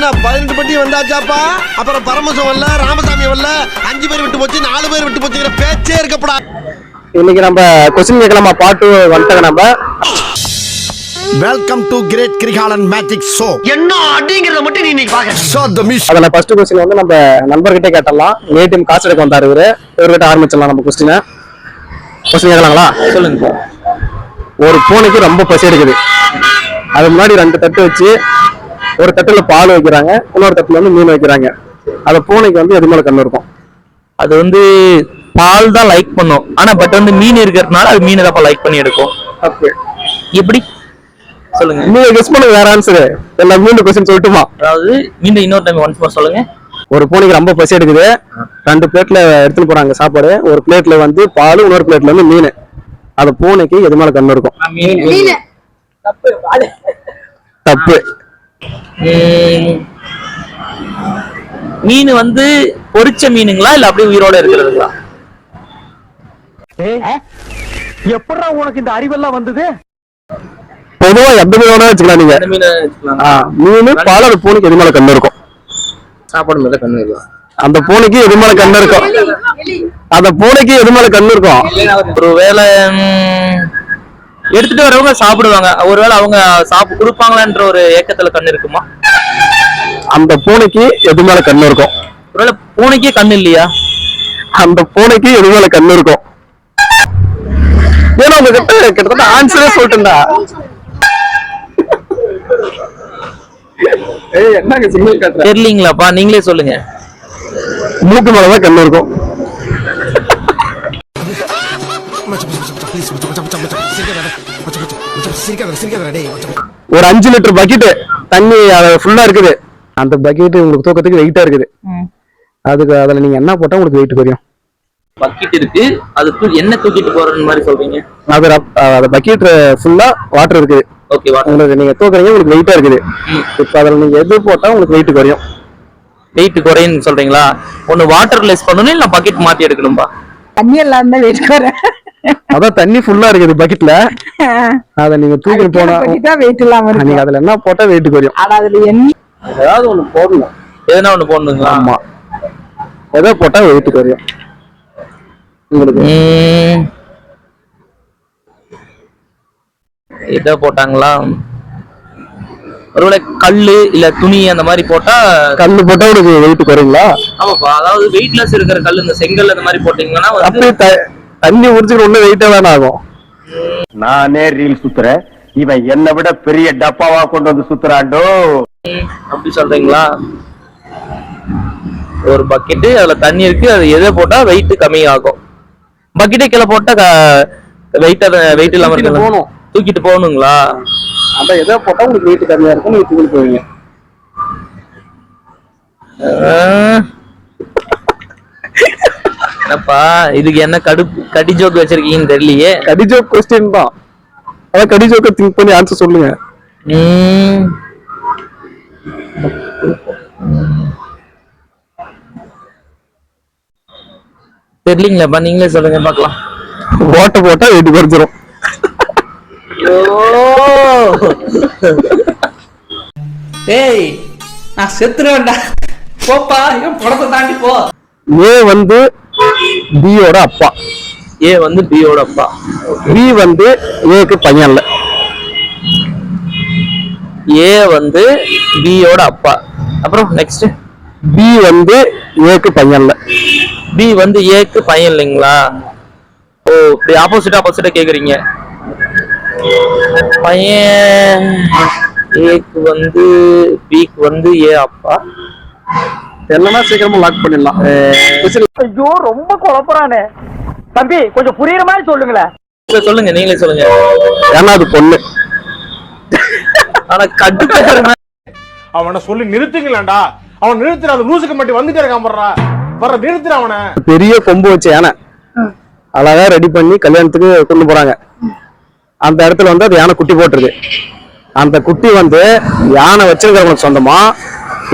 என்ன 18 பட்டி வந்தாச்சாப்பா? அப்புறம் பரமசம் வரல, ராமசாமி வரல, 5 பேர் விட்டு போச்சு, 4 பேர் விட்டு போச்சுங்கிற பேச்சே இருக்கப்படா. இன்னைக்கு நம்ம கொஸ்டின் கேட்கலாமா? பாட்டு வந்துட்டாங்க நம்ம. Welcome to great Kirikalan magic show. என்ன அப்படிங்கறத மட்டும் நீ இன்னைக்கு பாக்க. Show the miss. அதல ஃபர்ஸ்ட் क्वेश्चन வந்து நம்ம நண்பர்கிட்ட கேட்டலாம். ஏடிஎம் காசு எடுக்க வந்தாரு இவரு. இவர்கிட்ட ஆரம்பிச்சலாம் நம்ம क्वेश्चन. क्वेश्चन கேட்கலாங்களா? சொல்லுங்க. ஒரு பூனைக்கு ரொம்ப பசி எடுக்குது. அது முன்னாடி 2 தட்டு வச்சு ஒரு தட்டுல பால் வைக்கிறாங்க, இன்னொரு தட்டுல வந்து மீன் வைக்கிறாங்க. அந்த பூனைக்கு வந்து எது மேல கண்ணு இருக்கும்? அது வந்து பால் தான் லைக் பண்ணும். ஆனா பட் வந்து மீன் இருக்கிறதுனால அது மீனை தான் லைக் பண்ணி எடுக்கும். ஓகே. எப்படி சொல்லுங்க. நீங்க கெஸ் பண்ணுங்க வேற ஆன்சர். எல்லாம் மீண்டும் क्वेश्चन சொல்லட்டுமா? அதாவது மீண்டும் இன்னொரு டைம் ஒன்ஸ் மோர் சொல்லுங்க. ஒரு பூனைக்கு ரொம்ப பசி எடுக்குது. 2 பிளேட்ல எடுத்துட்டு போறாங்க சாப்பாடு. ஒரு பிளேட்ல வந்து பால், இன்னொரு பிளேட்ல வந்து மீன். அந்த பூனைக்கு எது மேல கண்ணு இருக்கும்? மீன். தப்பு. மீன் வந்து பொரிச்ச மீனுங்களா இல்ல அப்படியே உயிரோட இருக்கிறதுங்களா? எப்படா உனக்கு இந்த அறிவெல்லாம் வந்தது? பொதுவா எந்த மீனோட வச்சுக்கலாம் நீங்க. மீன் பால். அந்த பூனைக்கு எது மேல கண்ணு இருக்கும்? சாப்பாடு மேல கண்ணு இருக்கும். அந்த பூனைக்கு எது மேல கண்ணு இருக்கும்? அந்த பூனைக்கு எது மேல கண்ணு இருக்கும்? ஒரு வேளை எடுத்துட்டு வரவங்க சாப்பிடுவாங்க. ஒருவேளை அவங்க கொடுப்பாங்களான்ற ஒரு ஏக்கத்துல கண்ணு இருக்குமா? அந்த பூனைக்கு எது மேல கண்ணு இருக்கும்? ஒருவேளை பூனைக்கே கண்ணு இல்லையா? அந்த பூனைக்கு எது மேல கண்ணு இருக்கும்? ஏன்னா உங்க கிட்டத்தட்ட ஆன்சரே சொல்லிட்டா. என்னங்க சிங்கிள் கட்டுற தெரியலீங்களாப்பா, நீங்களே சொல்லுங்க. மூக்கு மேலதான் கண்ணு இருக்கும். ஒரு 5 லிட்டர் பக்கெட் தண்ணி ஃபுல்லா இருக்குது. அந்த பக்கெட் உங்களுக்கு தூக்கத்துக்கு வெயிட்டா இருக்குது. அதுக்கு அதுல நீங்க என்ன போட்டா உங்களுக்கு வெயிட் குறையும்? பக்கெட் இருக்கு, அது என்ன தூக்கிட்டு போறன்னு மாதிரி சொல்றீங்க? அது பக்கெட் ஃபுல்லா வாட்டர் இருக்குது. ஓகே, உங்களுக்கு நீங்க தூக்குறீங்க, உங்களுக்கு வெயிட்டா இருக்குது. இப்ப அதுல நீங்க எது போட்டா உங்களுக்கு வெயிட் குறையும்? வெயிட் குறையுன்னு சொல்றீங்களா? ஒன்னு வாட்டர் லெஸ் பண்ணணும், இல்ல பக்கெட் மாத்தி எடுக்கணும்பா? தண்ணி எல்லாம் தான் வெயிட் குறை. அதான் தண்ணி ஃபுல்லா இருக்குது பக்கெட்ல. அத நீங்க தூக்கி போனா வெயிட் இல்லாம இருக்கு. நீங்க அதுல என்ன போட்டா வெயிட் குறையும்? ஆனா அதுல என்ன ஏதாவது ஒண்ணு போடணும். எதனா ஒண்ணு போடணுங்களா? ஆமா, எதை போட்டா வெயிட் குறையும் உங்களுக்கு? எதை போட்டாங்களா? ஒருவேளை கல்லு இல்ல துணி அந்த மாதிரி போட்டா. கல்லு போட்டா உங்களுக்கு வெயிட் குறையுங்களா? ஆமாப்பா, அதாவது வெயிட்லெஸ் இருக்கிற கல், இந்த செங்கல் அந்த மாதிரி போட்டீங்கன்னா அப்படியே தண்ணி உறிஞ்சுக்கிற ஒண்ணு வெயிட்டா தானே ஆகும். நானே ரீல் சுத்துறேன், இவன் என்னை விட பெரிய டப்பாவா கொண்டு வந்து சுத்துறாண்டோ. அப்படி சொல்றீங்களா? ஒரு பக்கெட்டு, அதுல தண்ணி இருக்கு, அது எதை போட்டா வெயிட் கம்மி ஆகும்? பக்கெட்டே கீழே போட்டா வெயிட் இல்லாம இருக்கு, தூக்கிட்டு போகணுங்களா? அந்த எதை போட்டா உங்களுக்கு வெயிட் கம்மியா இருக்கும், நீங்க தூக்கிட்டு போவீங்க. என்னப்பா இதுக்கு என்ன கடி ஜோக் வச்சிருக்கீங்கன்னு தெரியலையே. கடி ஜோக் क्वेश्चन தான். அத கடி ஜோக்க திங்க் பண்ணி ஆன்சர் சொல்லுங்க. தெரியலீங்களாப்பா, நீங்களே சொல்லுங்க பார்க்கலாம். ஓட்ட போட்டா வெயிட் குறைஞ்சிரும். ஏய், நான் செத்துறேன்டா. போப்பா, இவன் படத்தை தாண்டி போ. ஏ வந்து பியோட அப்பா. ஏ வந்து பியோட அப்பா. பி வந்து ஏக்கு பையன் இல்ல. ஏ வந்து பியோட அப்பா. அப்புறம் நெக்ஸ்ட், பி வந்து ஏக்கு பையன் இல்ல. பி வந்து ஏக்கு பையன் இல்லைங்களா? ஓ, இப்படி ஆப்போசிட்டா கேக்குறீங்க. பையன் ஏக்கு வந்து பிக்கு வந்து ஏ அப்பா. என்னன்னா சீக்கிரமா லாக் பண்ணிடலாம். ஐயோ, ரொம்ப குழப்பறானே தம்பி, கொஞ்சம் புரியுற மாதிரி சொல்லுங்களேன். சொல்லுங்க, நீங்களே சொல்லுங்க. ஏன்னா அது பொண்ணு. ஆனா கட்டு அவனை சொல்லி நிறுத்துங்களேன்டா. அவன் நிறுத்துற, அந்த லூசுக்கு மட்டும் வந்துட்டே இருக்கான். வர நிறுத்துற அவனை. பெரிய கொம்பு வச்சு யானை அழகா ரெடி பண்ணி கல்யாணத்துக்கு கொண்டு போறாங்க. அந்த இடத்துல வந்து அது யானை குட்டி போட்டுருக்கு. அந்த குட்டி வந்து யானை வச்சிருக்கிறவங்களுக்கு சொந்தமா,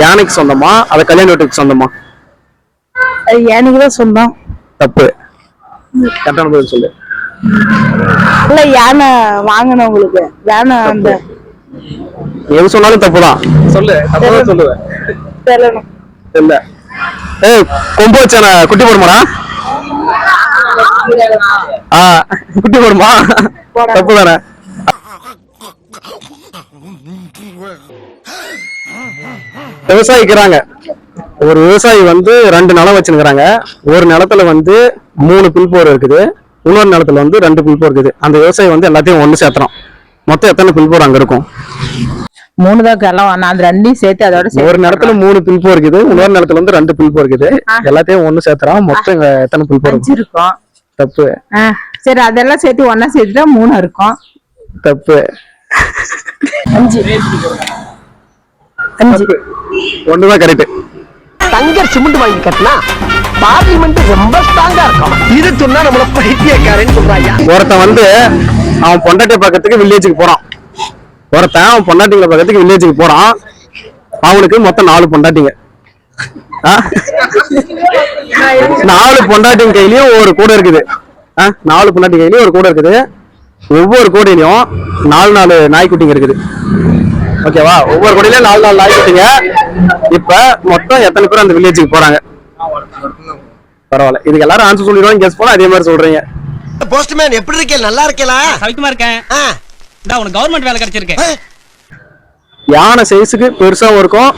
யானைக்கு சொந்தமா, அதை கல்யாண வீட்டுக்கு சொந்தமா? யானைக்கு தான் சொந்தம். தப்பு. கரெக்டான பதில் சொல்லு. இல்ல, யானை வாங்கினவங்களுக்கு. யானை அந்த எது சொன்னாலும் தப்புதான். சொல்லு. சொல்லுவேன். சொல்லணும். இல்ல. ஏய், கொம்பு வச்சான குட்டி போடுமாடா? குட்டி போடுமா? தப்பு தானே. விவசாயிக்கிறாங்க. ஒரு விவசாயி வந்து 2 நிலம் வச்சுக்கிறாங்க. ஒரு நிலத்துல வந்து 3 புல்போர் இருக்குது, இன்னொரு நிலத்துல வந்து 2 புல்போர் இருக்குது. அந்த விவசாயி வந்து எல்லாத்தையும் ஒண்ணு சேர்த்துறோம். மொத்தம் எத்தனை புல்போர் அங்க இருக்கும்? 3 தான் எல்லாம் நான் அந்த 2 சேர்த்து அதோட ஒரு நிலத்துல 3 புல்போர் இருக்குது, இன்னொரு நிலத்துல வந்து 2 புல்போர் இருக்குது. எல்லாத்தையும் ஒண்ணு சேர்த்துறோம். மொத்தம் இங்க எத்தனை புல்போர் இருக்கும்? தப்பு. சரி, அதெல்லாம் சேர்த்து ஒன்னா சேர்த்துட்டா 3 இருக்கும். தப்பு. 5. ஒண்ணுதான் கரெக்ட். தங்கர் சிமெண்ட் வாங்கி கட்டினா பார்லிமெண்ட் ரொம்ப ஸ்ட்ராங்கா இருக்கும். இது சொன்னா நம்மள பைத்தியக்காரன்னு சொல்றாயா. ஒருத்தன் வந்து அவன் பொண்டாட்டிய பக்கத்துக்கு வில்லேஜுக்கு போறான். ஒருத்தன் அவன் பொண்டாட்டிங்களை பக்கத்துக்கு வில்லேஜுக்கு போறான். அவனுக்கு மொத்தம் 4 பொண்டாட்டிங்க. 4 பொண்டாட்டிங்க கையிலயும் ஒரு கூட இருக்குது. 4 பொண்டாட்டி கையிலயும் ஒரு கூட இருக்குது. ஒவ்வொரு கூடையிலையும் 4 நாய்க்குட்டிங்க இருக்குது. ஓகேவா? ஒவ்வொரு கூடையிலயும் 4 நாய்க்குட்டிங்க. இப்ப மொத்தம் எத்தனை பேர் அந்த வில்லேஜுக்கு போறாங்க? பரவாயில்ல, இதுக்கு எல்லாரும் ஆன்சர் சொல்லிடுவாங்க. கெஸ் பண்ண அதே மாதிரி சொல்றீங்க. போஸ்ட்மேன் எப்படி இருக்கே? நல்லா இருக்கேலா? சவிக்குமா இருக்கேன். உனக்கு கவர்மெண்ட் வேலை கிடைச்சிருக்கு. யானை சைஸுக்கு பெருசாவும் இருக்கும்,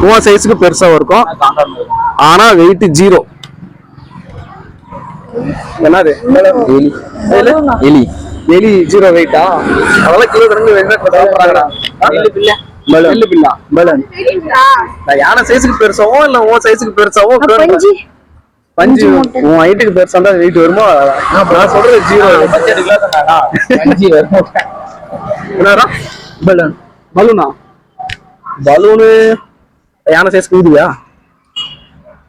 உன் சைஸுக்கு பெருசாவும் இருக்கும். ஆனா வெயிட் 0. என்னது? எலி. எலி 0 வெயிட்டா? அதெல்லாம் கிலோ கணக்கு யானை சைஸுக்கு பெருசாவும் இல்ல உன் சைஸுக்கு பெருசாவும்? பஞ்சு உன் ஹைட்டுக்கு பெருசா இருந்தா வெயிட் வருமா? நான் சொல்றது 0. பலூனா? பலூனு யானை சைஸ்க்கு ஊதியா?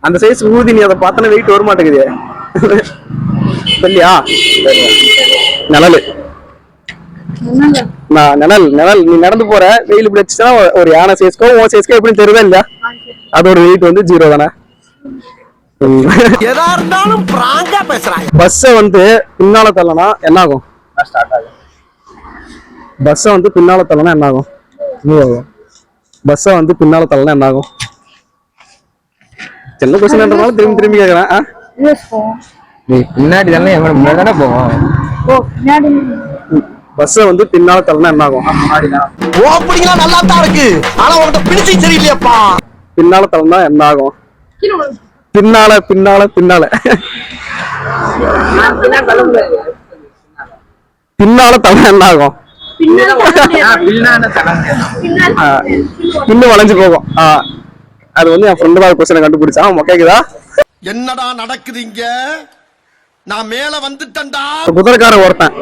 அந்த சைஸ் ஊதி நீ அதை பார்த்தனா வெயிட் வர மாட்டேங்குது. இல்லையா? நிழலு. நிழல் நீ நடந்து போற, வெயில் இப்படி வச்சுன்னா ஒரு யானை சைஸ்க்கோ உன் சைஸ்க்கோ எப்படின்னு தெரியுதா இல்லையா? அதோட வெயிட் வந்து 0 தானே. எதா இருந்தாலும் பிராங்கா பேசுறாங்க. பஸ்ஸை வந்து பின்னால தள்ளனா என்ன ஆகும்? பஸ்ஸை வந்து பின்னால தள்ளனா என்ன ஆகும்? பஸ்ஸை வந்து பின்னால தள்ளனா என்ன ஆகும்? சின்ன கொஸ்டின்ன்றதால திரும்பி திரும்பி கேக்குறேன். பின்னாடி தானே முன்னாடி தானே போவோம். பஸ்ஸை வந்து பின்னால தள்ளனா என்ன ஆகும்? ஓப்பனிங்கா நல்லா தான் இருக்கு, ஆனா உன்கிட்ட பிடிச்சி சரியில்லையாப்பா. பின்னால தள்ளனா என்ன ஆகும்? பின்னால பின்னால பின்னால பின்னால தள்ளனா என்ன ஆகும்? பின்னு வளைஞ்சு போகும். அது வந்து என் ஃப்ரெண்டு தான் கொஸ்டினை கண்டுபிடிச்சான். கேக்குதா? என்னடா நடக்குது இங்க? நான் மேல வந்துட்டேன்டா. குதிரைக்காரன் ஒருத்தன்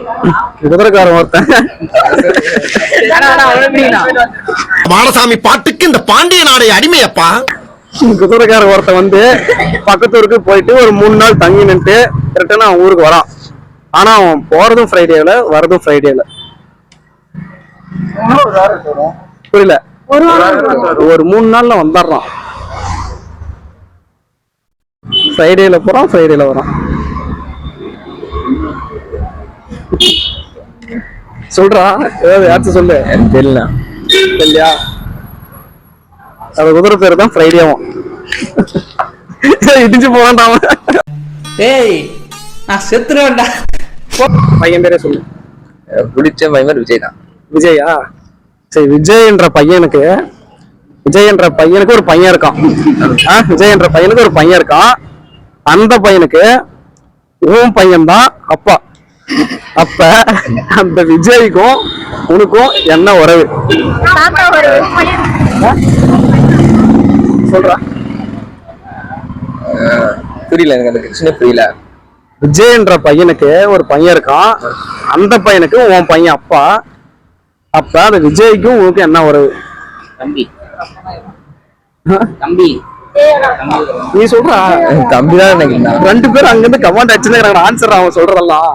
மானசாமி பாட்டுக்கு இந்த பாண்டிய நாடை அடிமையப்பா. குதிரைக்காரன் ஒருத்தன் வந்து பக்கத்தூருக்கு போயிட்டு ஒரு 3 நாள் தங்கி நின்று ரிட்டர்ன் அவன் ஊருக்கு வரான். ஆனா அவன் போறதும் ஃப்ரைடேல வரதும் ஃப்ரைடேல. புரியல? ஒரு 3 நாள்ல வந்துடுறான். ஃப்ரைடேல போறான், ஃப்ரைடேல வரான். சொல்றா, ஏதாவது யாச்சும் சொல்லு. தெரியல. இல்லையா? அந்த குதிரை பேரு தான் ஃப்ரைடேவும். இடிஞ்சு போறான்டா அவன். ஏய், நான் செத்துருவேன்டா. பையன் பேரே சொல்லு. பிடிச்ச பையன் விஜய் தான். விஜயா? சரி, விஜய் என்ற பையனுக்கு ஒரு பையன் இருக்கான். விஜய் என்ற பையனுக்கு ஒரு பையன் இருக்கான். அந்த பையனுக்கு உன் பையன் தான் அப்பா. அப்ப அந்த விஜய்க்கும் உனக்கும் என்ன உறவு? சொல்றா. புரியல, எனக்கு அந்த கிருஷ்ண புரியல. விஜய் என்ற பையனுக்கு ஒரு பையன் இருக்கான். அந்த பையனுக்கு உன் பையன் அப்பா. அப்ப அந்த விஜய்க்கும் உனக்கு என்ன உறவு? தம்பி. நீ சொல்றா. தம்பிதான் நினைக்கிறேன். 2 பேரும் அங்க இருந்து கமாண்ட் அடிச்சுன்னு ஆன்சர் அவன் சொல்றதெல்லாம்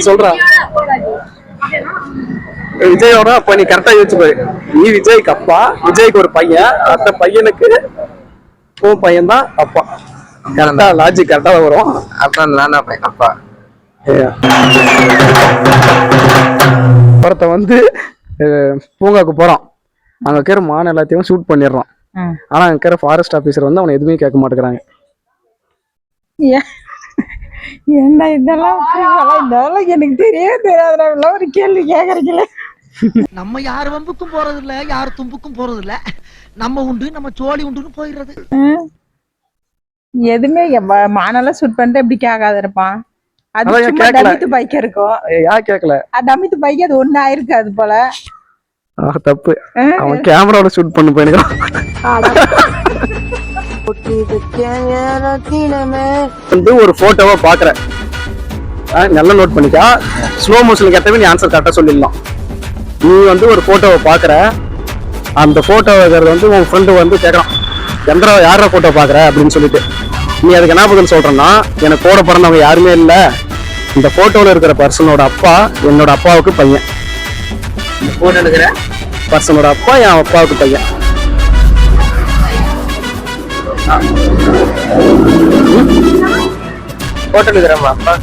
சொல்றா. விஜயோட அப்ப நீ கரெக்டா யோசிச்சு போய், நீ விஜய்க்கு அப்பா, விஜய்க்கு ஒரு பையன், அந்த பையனுக்கு உன் பையன் தான் அப்பா. கரெக்டா லாஜிக் கரெக்டா வரும். அப்புறம் நானா பையன் அப்பா. ஒருத்த வந்து பூங்காக்கு போறான். அங்க இருக்கிற மான் எல்லாத்தையும் ஷூட் பண்ணிடுறான். ஆனா அங்க இருக்கிற ஃபாரஸ்ட் ஆபீசர் வந்து அவனை எதுவுமே கேட்க மாட்டேங்கிறாங்க. என்ன இதெல்லாம் இதெல்லாம் எனக்கு தெரியவே தெரியாத ஒரு கேள்வி கேக்குறீங்களே. நம்ம யார் வம்புக்கும் போறது இல்ல, யார் தும்புக்கும் போறது இல்ல. நம்ம உண்டு நம்ம சோழி உண்டுன்னு போயிடுறது. எதுவுமே மானெல்லாம் ஷூட் பண்ணிட்டு எப்படி கேட்காத இருப்பான். அது அதான் சும்மா கேட்கல. டமித்து பைக் இருக்கும். யார் கேட்கல? டமித்து பைக் அது ஒண்ணு ஆயிருக்கு அது போல. தப்பு. அவன் கேமராவோட ஷூட் பண்ணி போயிருக்கான். வந்து ஒரு போட்டோவை பாக்குறேன், நல்லா நோட் பண்ணிக்கா. ஸ்லோ மோஷனுக்கு ஏற்றவே நீ ஆன்சர் கரெக்டா சொல்லிடலாம். நீ வந்து ஒரு போட்டோவை பாக்குற, அந்த போட்டோவை வந்து உன் ஃப்ரெண்டு வந்து கேட்கறான், எந்திரா யார போட்டோ பாக்குற அப்படின்னு சொல்லிட்டு, நீ அதுக்கு என்ன பதில் சொல்றேன்னா, எனக்கு கூட பிறந்தவங்க யாருமே இல்ல, இந்த போட்டோல இருக்கிற பர்சனோட அப்பா என்னோட அப்பாவுக்கு பையன். போட்டோ எடுக்கிற பர்சனோட அப்பா என் அப்பாவுக்கு பையன். போட்டோ எடுக்கிறப்பா அப்பா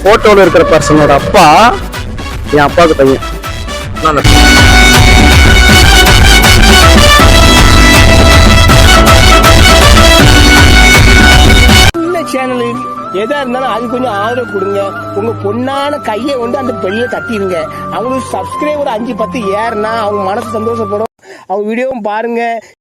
போட்டோல இருக்கிற பர்சனோட அப்பா என் அப்பாவுக்கு பையன். சேனல் எதா இருந்தாலும் அது கொஞ்சம் ஆதரவு கொடுங்க. உங்க பொண்ணான கையை கொண்டு அந்த பெல்ல தட்டிடுங்க. அவங்களுக்கு சப்ஸ்கிரைபர் 5-10 ஏறுனா அவங்க மனசு சந்தோஷப்படும். அவங்க வீடியோவும் பாருங்க.